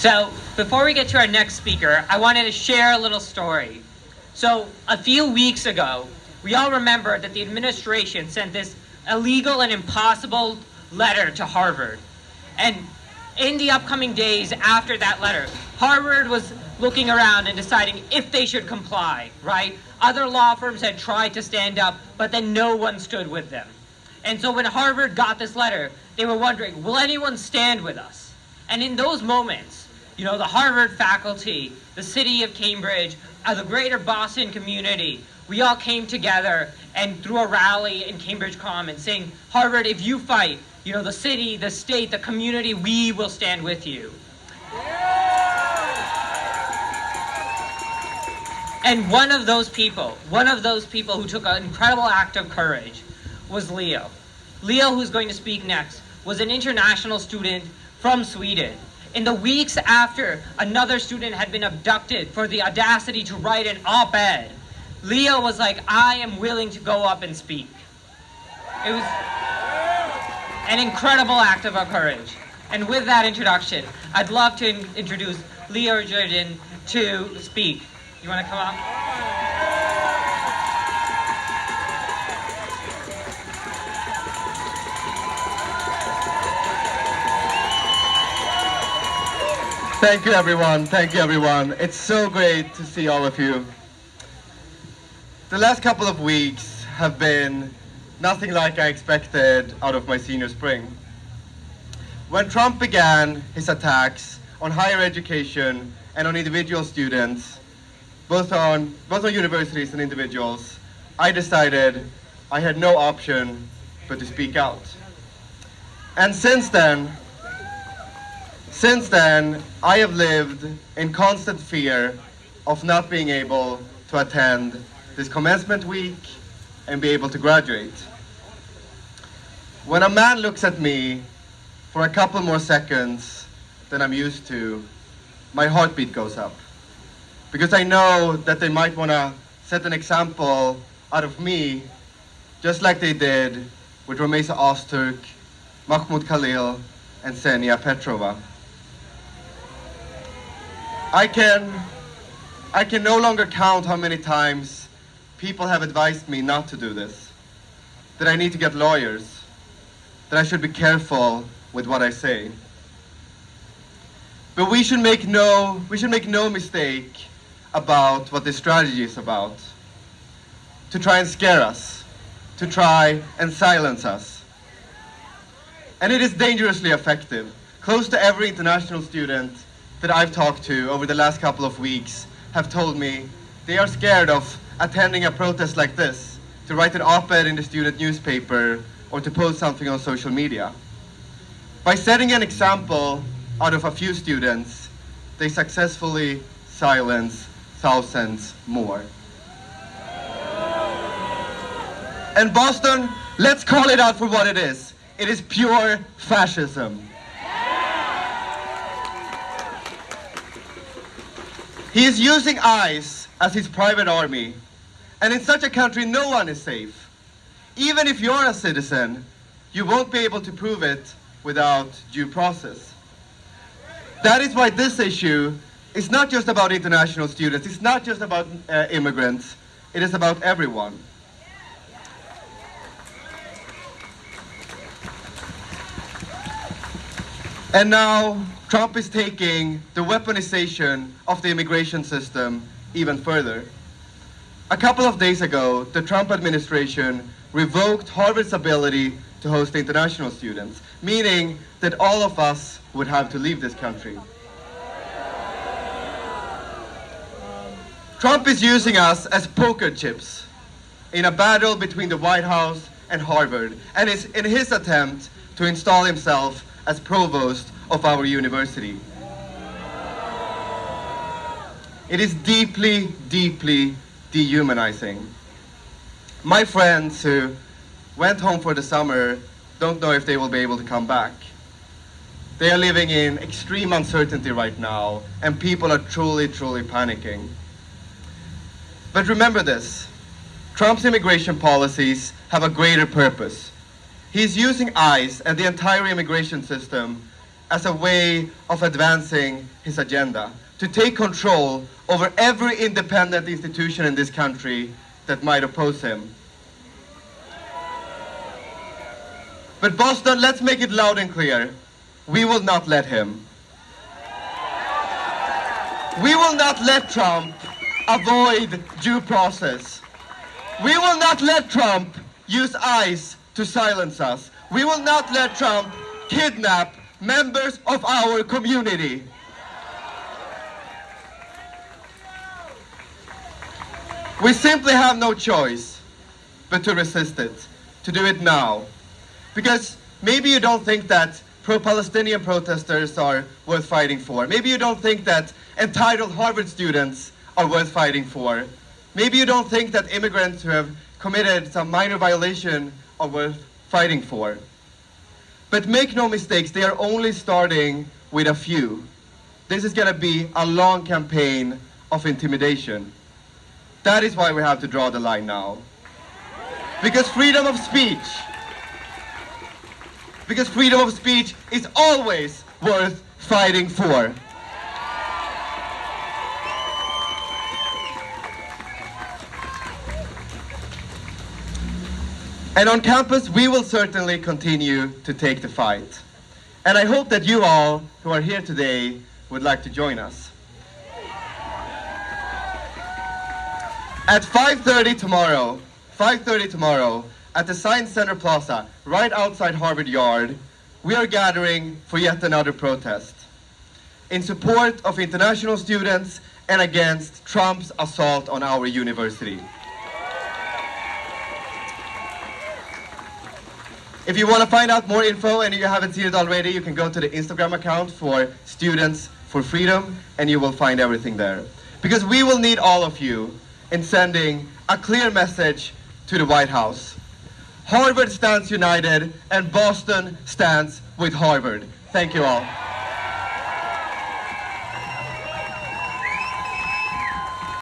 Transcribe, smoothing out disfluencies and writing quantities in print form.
So before we get to our next speaker, I wanted to share a little story. So a few weeks ago, we all remember that the administration sent this illegal and impossible letter to Harvard. And in the upcoming days after that letter, Harvard was looking around and deciding if they should comply, right? Other law firms had tried to stand up, but then no one stood with them. And so when Harvard got this letter, they were wondering, will anyone stand with us? And in those moments, the Harvard faculty, the city of Cambridge, the greater Boston community, we all came together and threw a rally in Cambridge Commons saying, Harvard, if you fight, the city, the state, the community, we will stand with you. And one of those people who took an incredible act of courage was Leo. Leo, who's going to speak next, was an international student from Sweden. In the weeks after another student had been abducted for the audacity to write an op-ed, Leo was like, I am willing to go up and speak. It was an incredible act of courage. And with that introduction, I'd love to introduce Leo Gerden to speak. You want to come up? Thank you, everyone. Thank you, everyone. It's so great to see all of you. The last couple of weeks have been nothing like I expected out of my senior spring. When Trump began his attacks on higher education and on individual students, both on universities and individuals, I decided I had no option but to speak out. And since then, I have lived in constant fear of not being able to attend this commencement week and be able to graduate. When a man looks at me for a couple more seconds than I'm used to, my heartbeat goes up. Because I know that they might want to set an example out of me, just like they did with Rumeysa Öztürk, Mahmoud Khalil, and Ksenia Petrova. I can no longer count how many times people have advised me not to do this, that I need to get lawyers, that I should be careful with what I say. But we should make no mistake about what this strategy is about. To try and scare us, to try and silence us. And it is dangerously effective. Close to every international student that I've talked to over the last couple of weeks have told me they are scared of attending a protest like this, to write an op-ed in the student newspaper, or to post something on social media. By setting an example out of a few students, they successfully silence thousands more. And Boston, let's call it out for what it is. It is pure fascism. He is using ICE as his private army. And in such a country, no one is safe. Even if you're a citizen, you won't be able to prove it without due process. That is why this issue is not just about international students, it's not just about immigrants, it is about everyone. And now, Trump is taking the weaponization of the immigration system even further. A couple of days ago, the Trump administration revoked Harvard's ability to host international students, meaning that all of us would have to leave this country. Trump is using us as poker chips in a battle between the White House and Harvard, and is in his attempt to install himself as provost of our university. It is deeply, deeply dehumanizing. My friends who went home for the summer don't know if they will be able to come back. They are living in extreme uncertainty right now, and people are truly, truly panicking. But remember this, Trump's immigration policies have a greater purpose. He's using ICE and the entire immigration system as a way of advancing his agenda, to take control over every independent institution in this country that might oppose him. But Boston, let's make it loud and clear. We will not let him. We will not let Trump avoid due process. We will not let Trump use ICE to silence us. We will not let Trump kidnap members of our community. We simply have no choice but to resist it, to do it now. Because maybe you don't think that pro-Palestinian protesters are worth fighting for. Maybe you don't think that entitled Harvard students are worth fighting for. Maybe you don't think that immigrants who have committed some minor violation are worth fighting for. But make no mistakes, they are only starting with a few. This is going to be a long campaign of intimidation. That is why we have to draw the line now. Because freedom of speech is always worth fighting for. And on campus, we will certainly continue to take the fight. And I hope that you all who are here today would like to join us. At 5:30 tomorrow, at the Science Center Plaza, right outside Harvard Yard, we are gathering for yet another protest in support of international students and against Trump's assault on our university. If you want to find out more info and you haven't seen it already, you can go to the Instagram account for Students for Freedom and you will find everything there. Because we will need all of you in sending a clear message to the White House. Harvard stands united and Boston stands with Harvard. Thank you all.